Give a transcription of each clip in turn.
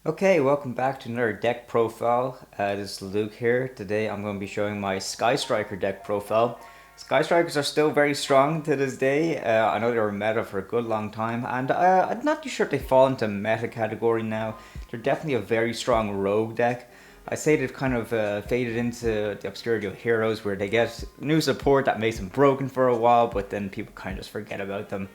Okay, welcome back to another deck profile. This is Luke here. Today I'm going to be showing my Sky Striker deck profile. Sky Strikers are still very strong to this day. I know they were meta for a good long time, and I'm not too sure if they fall into meta category now. They're definitely a very strong rogue deck. I say they've kind of faded into the obscurity of heroes where they get new support that makes them broken for a while, but then people kind of just forget about them.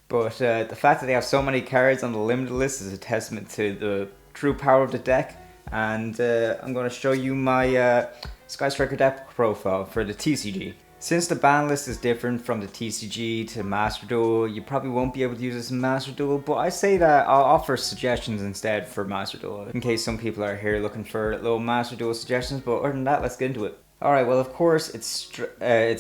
But the fact that they have so many cards on the limited list is a testament to the true power of the deck. And I'm going to show you my Sky Striker deck profile for the TCG. Since the ban list is different from the TCG to Master Duel, you probably won't be able to use this in Master Duel, but I say that I'll offer suggestions instead for Master Duel, in case some people are here looking for little Master Duel suggestions, but other than that, let's get into it. Alright, well of course it's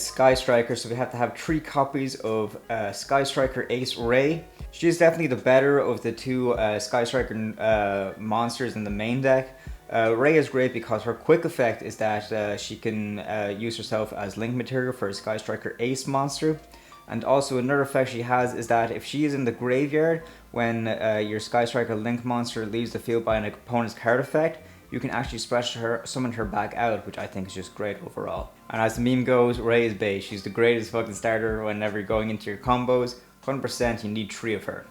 Sky Striker, so we have to have 3 copies of Sky Striker Ace Raye. She is definitely the better of the two Sky Striker monsters in the main deck. Raye is great because her quick effect is that she can use herself as link material for a Sky Striker Ace monster. And also another effect she has is that if she is in the graveyard when your Sky Striker Link monster leaves the field by an opponent's card effect, you can actually summon her back out, which I think is just great overall. And as the meme goes, Raye is bae. She's the greatest fucking starter whenever you're going into your combos. 100% you need 3 of her.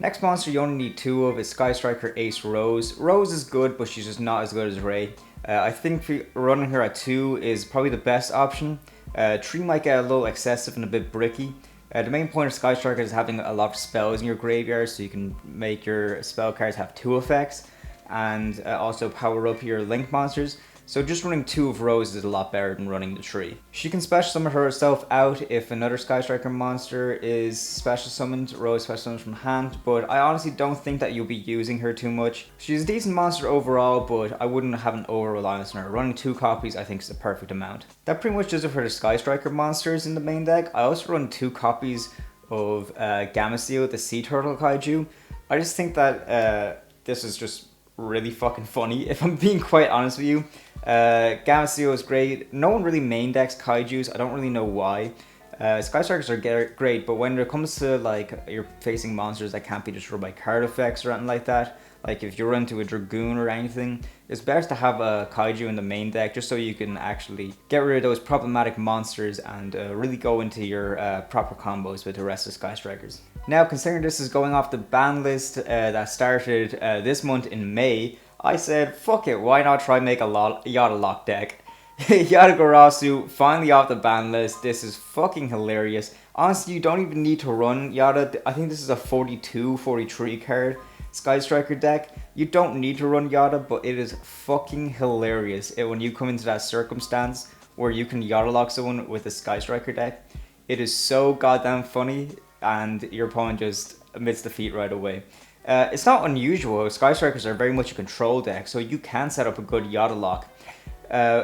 Next monster you only need 2 of is Sky Striker Ace Roze. Roze is good, but she's just not as good as Raye. I think running her at 2 is probably the best option. 3 might get a little excessive and a bit bricky. The main point of Sky Striker is having a lot of spells in your graveyard, so you can make your spell cards have 2 effects. And also power up your link monsters. So just running 2 of Roze is a lot better than running the 3. She can special summon herself out if another Sky Striker monster is special summoned, Roze special summons from hand, but I honestly don't think that you'll be using her too much. She's a decent monster overall, but I wouldn't have an over reliance on her. Running 2 copies I think is the perfect amount. That pretty much does it for the Sky Striker monsters in the main deck. I also run 2 copies of Gameciel, the Sea Turtle Kaiju. I just think that this is just really fucking funny, if I'm being quite honest with you. Gameciel is great. No one really main decks Kaijus. I don't really know why. Sky Strikers are great, but when it comes to like you're facing monsters that can't be destroyed by card effects or anything like that, like if you run into a Dragoon or anything, it's best to have a Kaiju in the main deck just so you can actually get rid of those problematic monsters and really go into your proper combos with the rest of Sky Strikers. Now, considering this is going off the ban list that started this month in May, I said, fuck it, why not try make a Yata-Lock deck? Yata-Garasu finally off the ban list. This is fucking hilarious. Honestly, you don't even need to run Yata. I think this is a 42, 43 card Sky Striker deck. You don't need to run Yata, but it is fucking hilarious when you come into that circumstance where you can Yata-Lock someone with a Sky Striker deck. It is so goddamn funny, and your opponent just admits defeat right away. It's not unusual. Sky Strikers are very much a control deck, so you can set up a good Yata-Lock.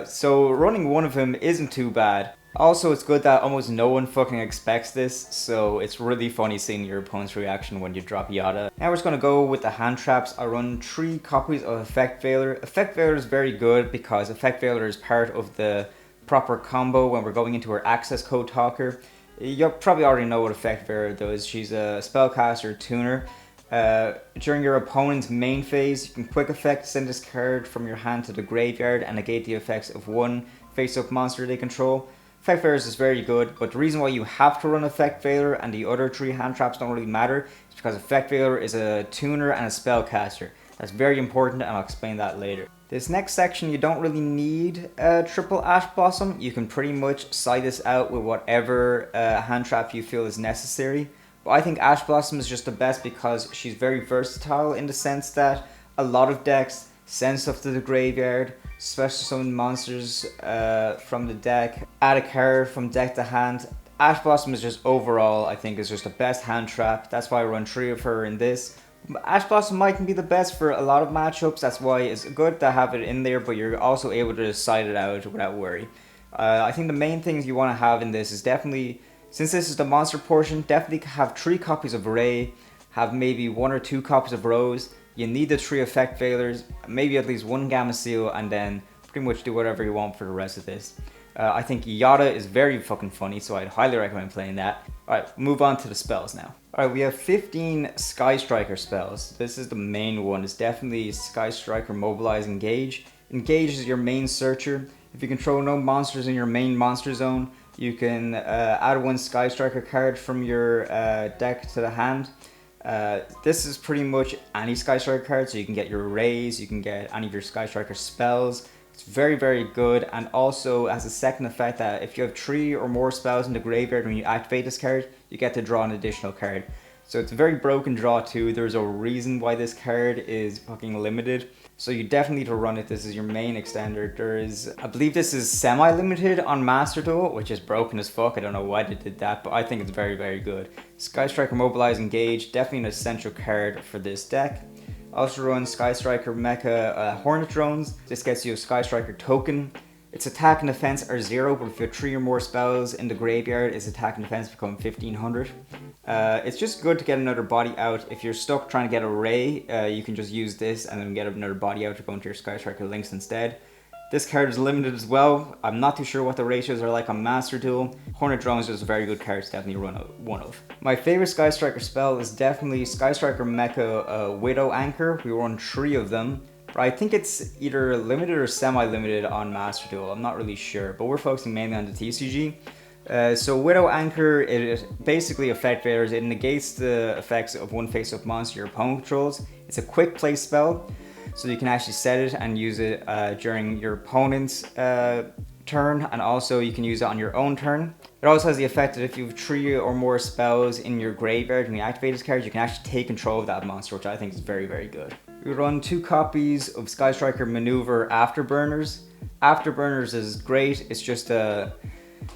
So running 1 of him isn't too bad. Also, it's good that almost no one fucking expects this, so it's really funny seeing your opponent's reaction when you drop Yata. Now we're just gonna go with the hand traps. I run 3 copies of Effect Veiler. Effect Veiler is very good because Effect Veiler is part of the proper combo when we're going into our access code talker. You probably already know what Effect Veiler does. She's a spellcaster tuner. During your opponent's main phase, you can quick effect send this card from your hand to the graveyard and negate the effects of one face-up monster they control. Effect Veiler is very good, but the reason why you have to run Effect Veiler and the other 3 hand traps don't really matter is because Effect Veiler is a tuner and a spellcaster. That's very important, and I'll explain that later. This next section, you don't really need a triple Ash Blossom. You can pretty much side this out with whatever hand trap you feel is necessary. But I think Ash Blossom is just the best because she's very versatile in the sense that a lot of decks send stuff to the graveyard, special summon monsters from the deck, add a card from deck to hand. Ash Blossom is just overall, I think, is just the best hand trap. That's why I run 3 of her in this. Ash Blossom might be the best for a lot of matchups. That's why it's good to have it in there, but you're also able to side it out without worry. I think the main things you want to have in this is definitely, since this is the monster portion, definitely have 3 copies of Raye, have maybe 1 or 2 copies of Roze. You need the 3 Effect Veilers, maybe at least 1 Gameciel, and then pretty much do whatever you want for the rest of this. I think Yata is very fucking funny, so I'd highly recommend playing that. Alright, move on to the spells now. Alright, we have 15 Sky Striker spells. This is the main one. It's definitely Sky Striker Mobilize Engage. Engage is your main searcher. If you control no monsters in your main monster zone, you can add one Sky Striker card from your deck to the hand. This is pretty much any Sky Striker card, so you can get your Rays, you can get any of your Sky Striker spells. It's very, very good, and also has a second effect that if you have 3 or more spells in the graveyard when you activate this card, you get to draw an additional card. So it's a very broken draw too. There's a reason why this card is fucking limited. So you definitely need to run it. This is your main extender. There is, I believe this is semi-limited on Master Duel, which is broken as fuck. I don't know why they did that, but I think it's very, very good. Sky Striker Mobilize Engage, definitely an essential card for this deck. Also run Sky Striker Mecha Hornet drones. This gets you a Sky Striker token. Its attack and defense are 0, but if you have 3 or more spells in the graveyard, its attack and defense become 1500. It's just good to get another body out. If you're stuck trying to get a Raye, you can just use this and then get another body out to go into your Sky Striker links instead. This card is limited as well. I'm not too sure what the ratios are like on Master Duel. Hornet Drones is a very good card to definitely run one of. My favorite Sky Striker spell is definitely Sky Striker Mecha Widow Anchor. We run 3 of them. But I think it's either limited or semi-limited on Master Duel. I'm not really sure, but we're focusing mainly on the TCG. So Widow Anchor, it basically effect varies. It negates the effects of one face-up monster your opponent controls. It's a quick play spell, so you can actually set it and use it during your opponent's turn, and also you can use it on your own turn. It also has the effect that if you have 3 or more spells in your graveyard when you activate this card, you can actually take control of that monster, which I think is very, very good. We run 2 copies of Sky Striker Maneuver Afterburners. Afterburners is great. It's just a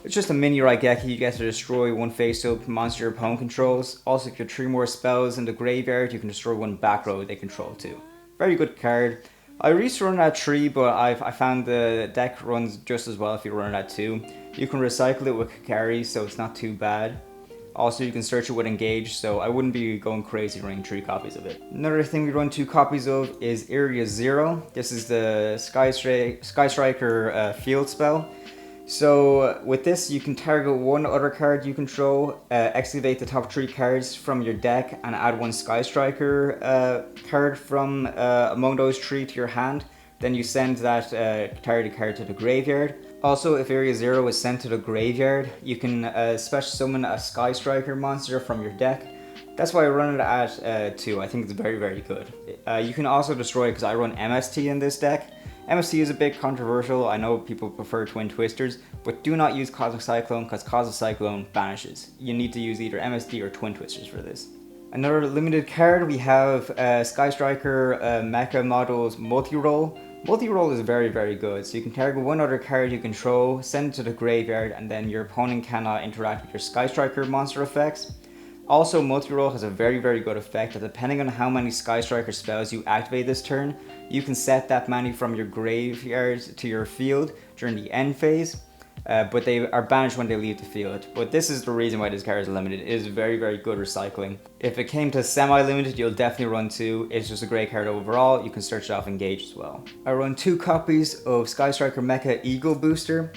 mini Raigeki. You get to destroy one face-up monster your opponent controls. Also, if you have 3 more spells in the graveyard, you can destroy one back row they control too. Very good card. I used to run it at 3, but I found the deck runs just as well if you run it at 2. You can recycle it with Kakari, so it's not too bad. Also, you can search it with Engage, so I wouldn't be going crazy running 3 copies of it. Another thing we run 2 copies of is Area 0. This is the Sky Striker field spell. So with this, you can target one other card you control, excavate the top 3 cards from your deck, and add one Sky Striker card from among those 3 to your hand. Then you send that targeted card to the graveyard. Also, if Area 0 is sent to the graveyard, you can special summon a Sky Striker monster from your deck. That's why I run it at 2. I think it's very, very good. You can also destroy it because I run MST in this deck. MST is a bit controversial. I know people prefer Twin Twisters, but do not use Cosmic Cyclone because Cosmic Cyclone banishes. You need to use either MST or Twin Twisters for this. Another limited card, we have Sky Striker Mecha Models Multirole. Multirole is very, very good. So you can target one other card you control, send it to the graveyard, and then your opponent cannot interact with your Sky Striker monster effects. Also, Multirole has a very, very good effect that depending on how many Sky Striker spells you activate this turn, you can set that many from your graveyard to your field during the end phase, but they are banished when they leave the field. But this is the reason why this card is limited. It is very, very good recycling. If it came to semi-limited, you'll definitely run 2. It's just a great card overall. You can search it off Engage as well. I run 2 copies of Sky Striker Mecha Eagle Booster.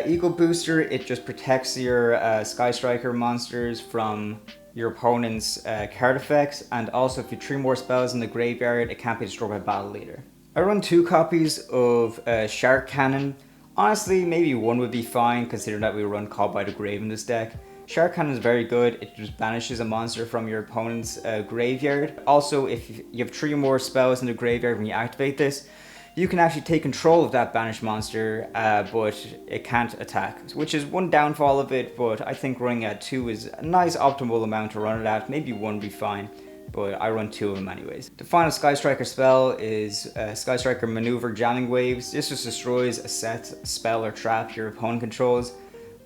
Eagle Booster, it just protects your Sky Striker monsters from your opponent's card effects, and also if you have 3 more spells in the graveyard, it can't be destroyed by Battle Leader. I run 2 copies of Shark Cannon. Honestly, maybe 1 would be fine, considering that we run Called by the Grave in this deck. Shark Cannon is very good. It just banishes a monster from your opponent's graveyard. Also, if you have 3 or more spells in the graveyard when you activate this, you can actually take control of that banished monster, but it can't attack, which is one downfall of it, but I think running at 2 is a nice optimal amount to run it at. Maybe 1 would be fine, but I run 2 of them anyways. The final Sky Striker spell is Sky Striker Maneuver Jamming Waves. This just destroys a set spell or trap your opponent controls.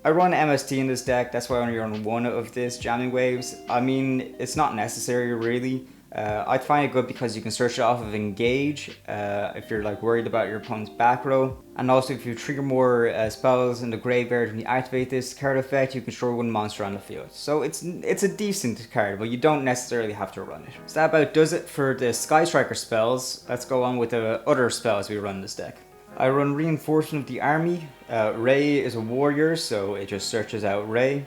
I run MST in this deck, that's why I only run 1 of this Jamming Waves. I mean, it's not necessary really. I'd find it good because you can search it off of Engage if you're like worried about your opponent's back row. And also if you trigger more spells in the graveyard when you activate this card effect, you can destroy 1 monster on the field. So it's a decent card, but you don't necessarily have to run it. So that about does it for the Sky Striker spells. Let's go on with the other spells we run in this deck. I run Reinforcement of the Army. Raye is a warrior, so it just searches out Raye.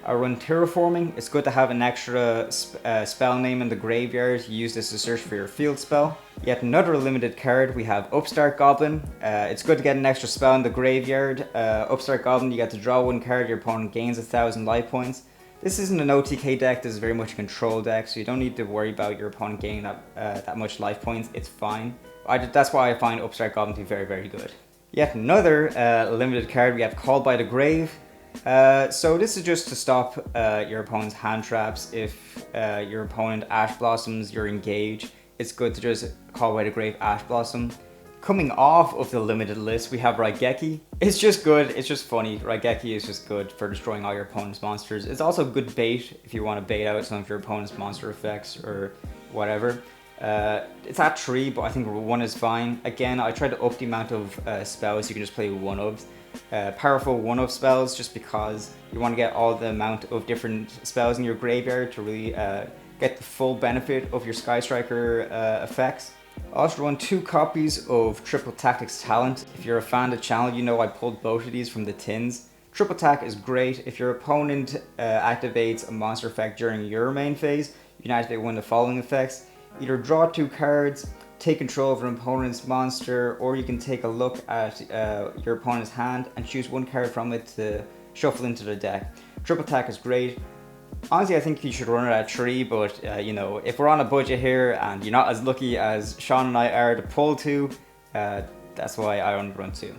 I run Terraforming. It's good to have an extra spell name in the graveyard. You use this to search for your field spell. Yet another limited card, we have Upstart Goblin. It's good to get an extra spell in the graveyard. Upstart Goblin, you get to draw one card, your opponent gains 1,000 life points. This isn't an OTK deck, this is very much a control deck, so you don't need to worry about your opponent gaining that much life points, it's fine. That's why I find Upstart Goblin to be very, very good. Yet another limited card, we have Called by the Grave. So this is just to stop your opponent's hand traps. If your opponent Ash Blossoms your engage, it's good to just Call by the Grave Ash Blossom. Coming off of the limited list, we have Raigeki. It's just good, it's just funny. Raigeki is just good for destroying all your opponent's monsters. It's also good bait if you want to bait out some of your opponent's monster effects or whatever. It's at 3, but I think 1 is fine. Again, I try to up the amount of spells you can just play 1-ofs. Powerful 1-off spells, just because you want to get all the amount of different spells in your graveyard to really get the full benefit of your Sky Striker effects. I also run 2 copies of Triple Tactics Talent. If you're a fan of the channel, you know I pulled both of these from the tins. Triple Tack is great. If your opponent activates a monster effect during your main phase, you can activate one of the following effects. Either draw 2 cards, take control of an opponent's monster, or you can take a look at your opponent's hand and choose 1 card from it to shuffle into the deck. Triple Tack is great. Honestly, I think you should run it at 3, but you know, if we're on a budget here and you're not as lucky as Sean and I are to pull 2, that's why I only run 2.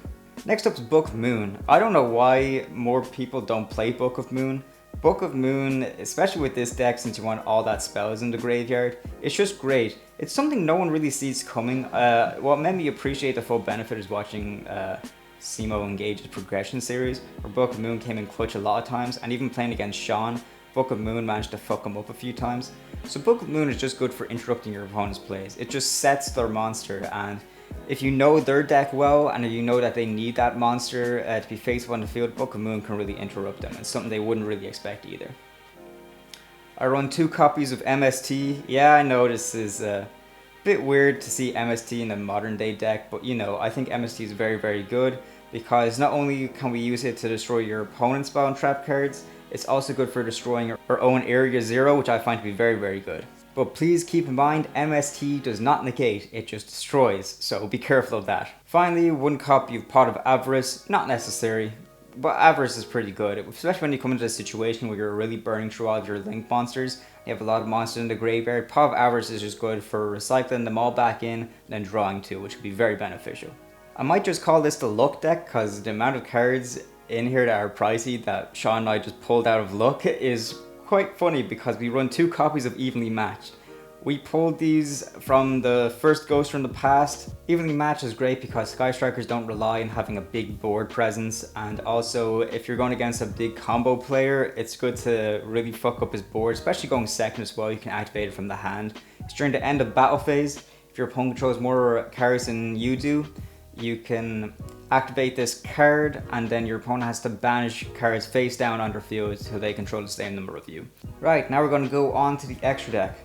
Next up is Book of Moon. I don't know why more people don't play Book of Moon. Book of Moon, especially with this deck, since you want all that spells in the graveyard, it's just great. It's something no one really sees coming. What made me appreciate the full benefit is watching Simo Engage's progression series, where Book of Moon came in clutch a lot of times, and even playing against Sean, Book of Moon managed to fuck him up a few times. So Book of Moon is just good for interrupting your opponent's plays. It just sets their monster, and if you know their deck well, and if you know that they need that monster to be faceable on the field, Book of Moon can really interrupt them. It's something they wouldn't really expect either. I run 2 copies of MST. Yeah, I know this is a bit weird to see MST in a modern day deck, but you know, I think MST is very, very good, because not only can we use it to destroy your opponent's spell and trap cards, it's also good for destroying our own Area 0, which I find to be very, very good. But please keep in mind, MST does not negate, it just destroys, so be careful of that. Finally, 1 copy of Pot of Avarice, not necessary, but Avarice is pretty good, especially when you come into a situation where you're really burning through all of your link monsters. You have a lot of monsters in the graveyard. Pot of Avarice is just good for recycling them all back in, and then drawing 2, which could be very beneficial. I might just call this the luck deck, because the amount of cards in here that are pricey that Sean and I just pulled out of luck is quite funny, because we run 2 copies of Evenly Matched. We pulled these from the first Ghost from the past. Evenly Matched is great because Sky Strikers don't rely on having a big board presence, and also if you're going against a big combo player, it's good to really fuck up his board, especially going second as well. You can activate it from the hand. It's during the end of battle phase. If your opponent controls more cards than you do, you can activate this card, and then your opponent has to banish cards face down on their field so they control the same number of you. Right, now we're going to go on to the extra deck.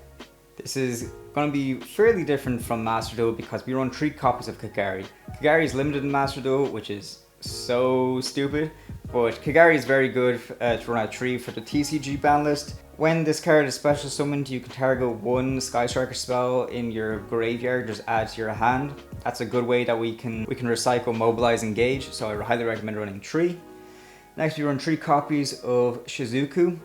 This is going to be fairly different from Master Duel because we run 3 copies of Kagari. Kagari is limited in Master Duel, which is so stupid, but Kagari is very good to run at 3 for the TCG ban list. When this card is special summoned, you can target 1 Sky Striker spell in your graveyard, just add to your hand. That's a good way that we can recycle, Mobilize, Engage, so I highly recommend running 3. Next we run 3 copies of Shizuku.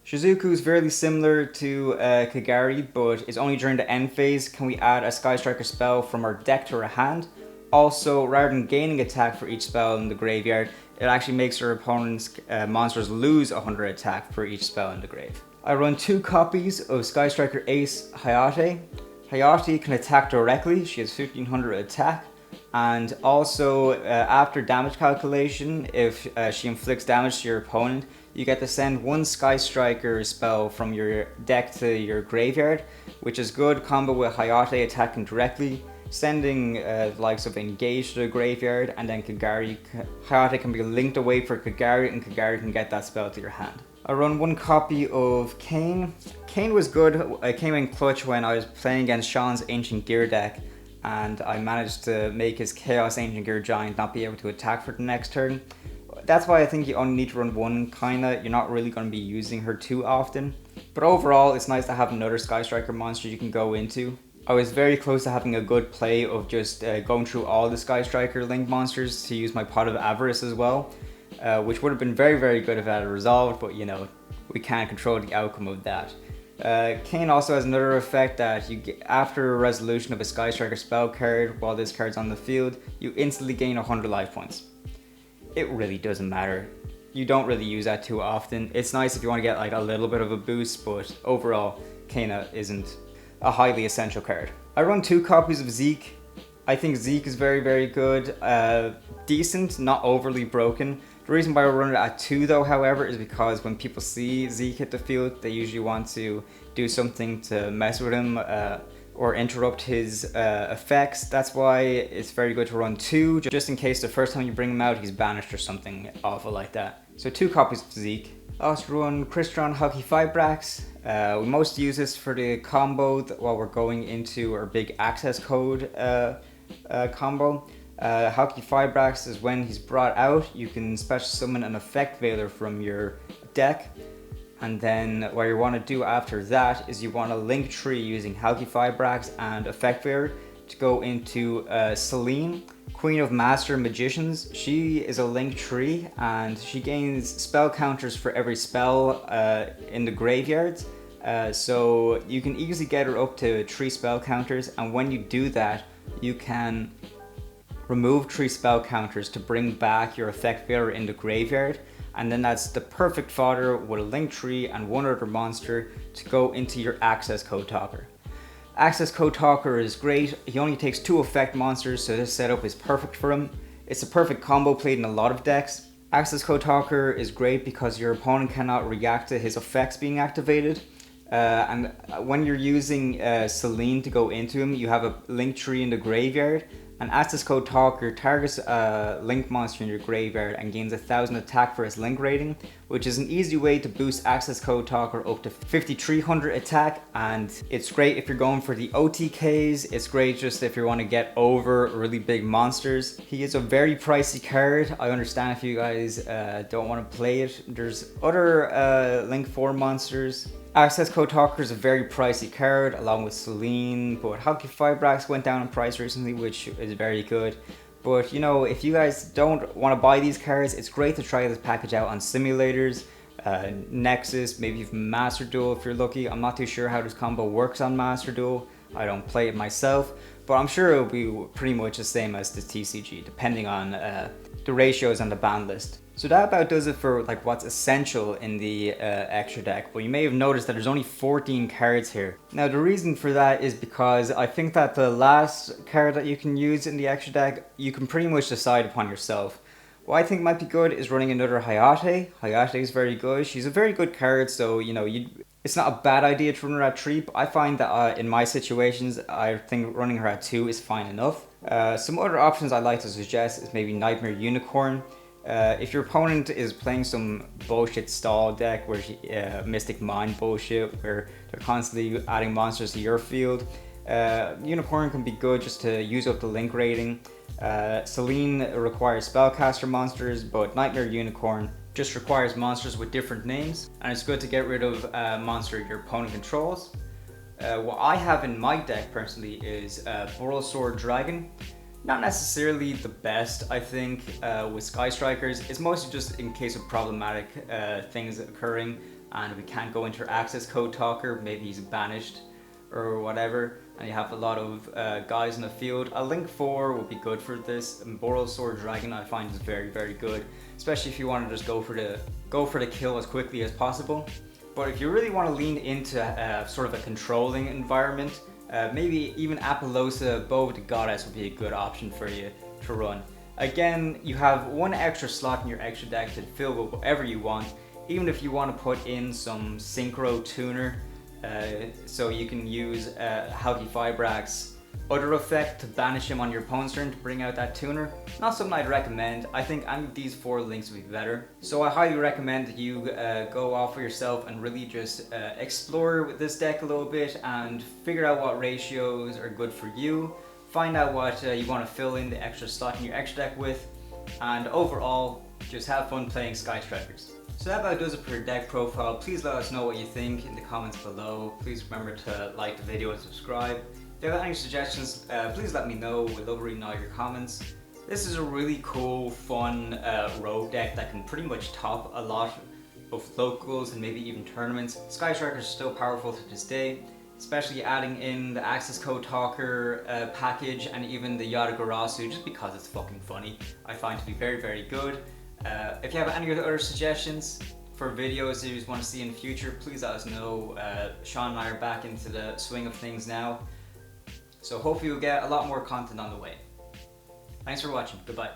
Shizuku is very similar to Kagari, but it's only during the end phase can we add a Sky Striker spell from our deck to our hand. Also, rather than gaining attack for each spell in the graveyard, it actually makes our opponent's monsters lose 100 attack for each spell in the grave. I run 2 copies of Sky Striker Ace Hayate. Hayate can attack directly, she has 1500 attack, and also after damage calculation, if she inflicts damage to your opponent, you get to send 1 Sky Striker spell from your deck to your graveyard, which is good combo with Hayate attacking directly, sending the likes of Engage to the graveyard, and then Hayate can be linked away for Kagari, and Kagari can get that spell to your hand. I run 1 copy of Kane. Kane was good. I came in clutch when I was playing against Sean's Ancient Gear deck, and I managed to make his Chaos Ancient Gear Giant not be able to attack for the next turn. That's why I think you only need to run one kinda. You're not really going to be using her too often. But overall, it's nice to have another Sky Striker monster you can go into. I was very close to having a good play of just going through all the Sky Striker Link monsters to use my pot of Avarice as well, which would have been very, very good if I had it resolved, but you know, we can't control the outcome of that. Kane also has another effect that you get after a resolution of a Sky Striker spell card while this card's on the field, you instantly gain 100 life points. It really doesn't matter. You don't really use that too often. It's nice if you want to get like a little bit of a boost, but overall, Kana isn't a highly essential card. I run 2 copies of Zeke. I think Zeke is very, very good. Decent, not overly broken. The reason why I run it at 2 though, however, is because when people see Zeke hit the field, they usually want to do something to mess with him or interrupt his effects. That's why it's very good to run 2, just in case the first time you bring him out, he's banished or something awful like that. So 2 copies of Zeke. I also run Crystron Hockey Fibrax. We mostly use this for the combo while we're going into our big access code combo. Hockey Fibrax is when he's brought out, you can special summon an effect veiler from your deck. And then what you want to do after that is you want to link tree using Hockey Fibrax and effect veiler to go into Selene, Queen of Master Magicians. She is a link tree and she gains spell counters for every spell in the graveyards. So you can easily get her up to 3 spell counters, and when you do that, you can remove 3 spell counters to bring back your effect veiler in the graveyard, and then that's the perfect fodder with a link tree and one other monster to go into your access code talker. Access code talker is great. He only takes 2 effect monsters, so this setup is perfect for him. It's a perfect combo played in a lot of decks. Access code talker is great because your opponent cannot react to his effects being activated. And when you're using Selene to go into him, you have a link tree in the graveyard, and Access Code Talker targets a link monster in your graveyard and gains 1000 attack for its link rating, which is an easy way to boost Access Code Talker up to 5300 attack. And it's great if you're going for the OTKs, it's great just if you want to get over really big monsters. He is a very pricey card. I understand if you guys don't want to play it. There's other Link 4 monsters. Access Code Talker is a very pricey card along with Selene, but Hockey Fibrax went down in price recently, which is very good. But you know, if you guys don't want to buy these cards, it's great to try this package out on simulators, Nexus, maybe even Master Duel if you're lucky. I'm not too sure how this combo works on Master Duel. I don't play it myself, but I'm sure it'll be pretty much the same as the TCG, depending on the ratios on the ban list. So that about does it for like what's essential in the extra deck, but you may have noticed that there's only 14 cards here. Now the reason for that is because I think that the last card that you can use in the extra deck, you can pretty much decide upon yourself. What I think might be good is running another Hayate. Hayate is very good. She's a very good card, so you know, it's not a bad idea to run her at 3, but I find that in my situations, I think running her at 2 is fine enough. Some other options I'd like to suggest is maybe Nightmare Unicorn. If your opponent is playing some bullshit stall deck where Mystic Mind bullshit, where they're constantly adding monsters to your field, Unicorn can be good just to use up the link rating. Selene requires spellcaster monsters, but Nightmare Unicorn just requires monsters with different names, and it's good to get rid of a monster your opponent controls. What I have in my deck personally is Borrelsword Dragon. Not necessarily the best, I think, with Sky Strikers. It's mostly just in case of problematic things occurring and we can't go into Access Code Talker, maybe he's banished or whatever, and you have a lot of guys in the field. A Link 4 would be good for this, and Borrelsword Dragon I find is very, very good, especially if you want to just go for the kill as quickly as possible. But if you really want to lean into sort of a controlling environment, maybe even Apollousa, Bow of the Goddess would be a good option for you to run. Again, you have one extra slot in your extra deck to fill with whatever you want, even if you want to put in some Synchro Tuner, so you can use Hockey Fibrax other effect to banish him on your opponent's turn to bring out that tuner. Not something I'd recommend. I think any of these 4 links would be better. So I highly recommend that you go off for yourself and really just explore with this deck a little bit and figure out what ratios are good for you. Find out what you want to fill in the extra slot in your extra deck with. And overall, just have fun playing Sky Strikers. So that about does it for deck profile. Please let us know what you think in the comments below. Please remember to like the video and subscribe. If you have any suggestions, please let me know. We'd love reading all your comments. This is a really cool, fun rogue deck that can pretty much top a lot of locals and maybe even tournaments. Sky Strikers are still powerful to this day, especially adding in the access code talker package and even the Yata-Garasu, just because it's fucking funny. I find to be very, very good. If you have any other suggestions for videos that you want to see in the future, please let us know. Sean and I are back into the swing of things now, so hopefully you'll get a lot more content on the way. Thanks for watching. Goodbye.